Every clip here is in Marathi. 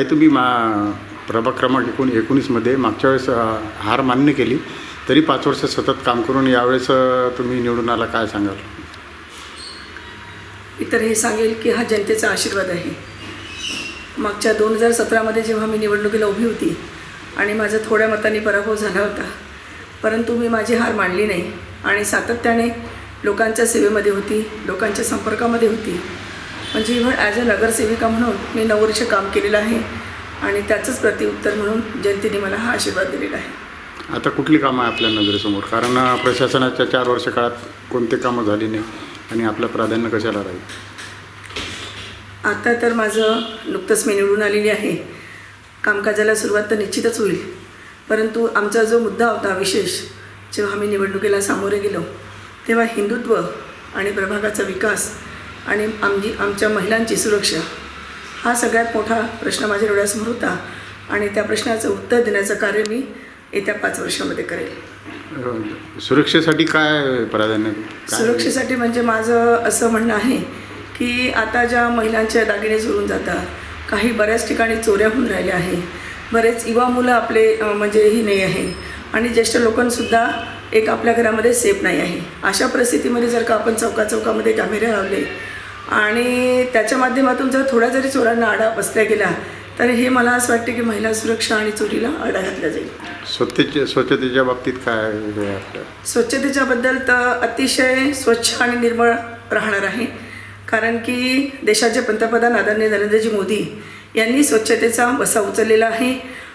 तुम्ही प्रभाग क्रमांक 19मध्ये मागच्या वेळेस हार मान्य केली, तरी 5 वर्ष सतत काम करून यावेळेस तुम्ही निवडून आला, काय सांगाल? मी तर हे सांगेल की हा जनतेचा आशीर्वाद आहे. मागच्या 2017मध्ये जेव्हा मी निवडणुकीला उभी होती आणि माझा थोड्या मतांनी पराभव झाला होता, परंतु मी माझी हार मानली नाही आणि सातत्याने लोकांच्या सेवेमध्ये होती, लोकांच्या संपर्कामध्ये होती. म्हणजे इव्हन ॲज अ नगरसेविका म्हणून मी 9 वर्ष काम केलेलं आहे आणि त्याचंच प्रत्युत्तर म्हणून जनतेने मला हा आशीर्वाद दिलेला आहे. आता कुठली कामं आहे आपल्या नजरेसमोर? कारण प्रशासनाच्या 4 वर्ष काळात कोणते कामं झाली नाही आणि आपलं प्राधान्य कशाला राहील? आता तर माझं नुकतंच मी निवडून आलेली आहे. कामकाजाला सुरुवात तर निश्चितच होईल, परंतु आमचा जो मुद्दा होता विशेष, जेव्हा आम्ही निवडणुकीला सामोरे गेलो तेव्हा हिंदुत्व आणि प्रभागाचा विकास आणि आमच्या महिलांची सुरक्षा हा सगळ्यात मोठा प्रश्न माझ्या डोळ्यासमोर होता आणि त्या प्रश्नाचं उत्तर देण्याचं कार्य मी येत्या 5 वर्षामध्ये करेल. सुरक्षेसाठी काय प्राधान्य? सुरक्षेसाठी म्हणजे माझं असं म्हणणं आहे की आता ज्या महिलांच्या दागिने चोरून जातात, काही बऱ्याच ठिकाणी चोऱ्या होऊन राहिल्या आहे, बरेच युवा मुलं आपले म्हणजे ही नाही आहे आणि ज्येष्ठ लोकांसुद्धा एक आपल्या घरामध्ये सेफ नाही आहे. अशा परिस्थितीमध्ये जर का आपण चौकामध्ये कॅमेरे लावले आणि त्याच्या माध्यमातून जर थोड्या जरी चोरांना आळा बसल्या गेला, तर हे मला असं वाटते की महिला सुरक्षा आणि चोरीला आळा घातला जाईल. स्वच्छतेच्या बाबतीत काय वाटतं? स्वच्छतेच्याबद्दल तर अतिशय स्वच्छ आणि निर्मळ राहणार आहे, कारण की देशाचे पंतप्रधान आदरणीय नरेंद्रजी मोदी यांनी स्वच्छतेचा वसा उचललेला आहे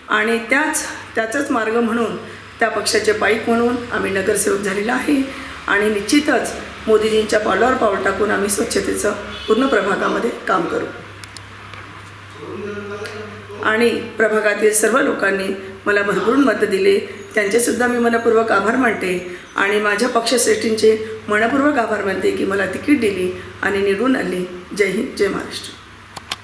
आणि त्याचाच मार्ग म्हणून, त्या पक्षाचे पाईक म्हणून आम्ही नगरसेवक झालेला आहे आणि निश्चितच मोदीजींच्या पावलावर पाऊल टाकून आम्ही स्वच्छतेचं पूर्ण प्रभागामध्ये काम करू. आणि प्रभागातील सर्व लोकांनी मला भरभरून मतं दिले, त्यांचेसुद्धा मी मनपूर्वक आभार मानते आणि माझ्या पक्षश्रेष्ठींचे मनपूर्वक आभार मानते की मला तिकीट दिली आणि निवडून आणली. जय हिंद, जय महाराष्ट्र.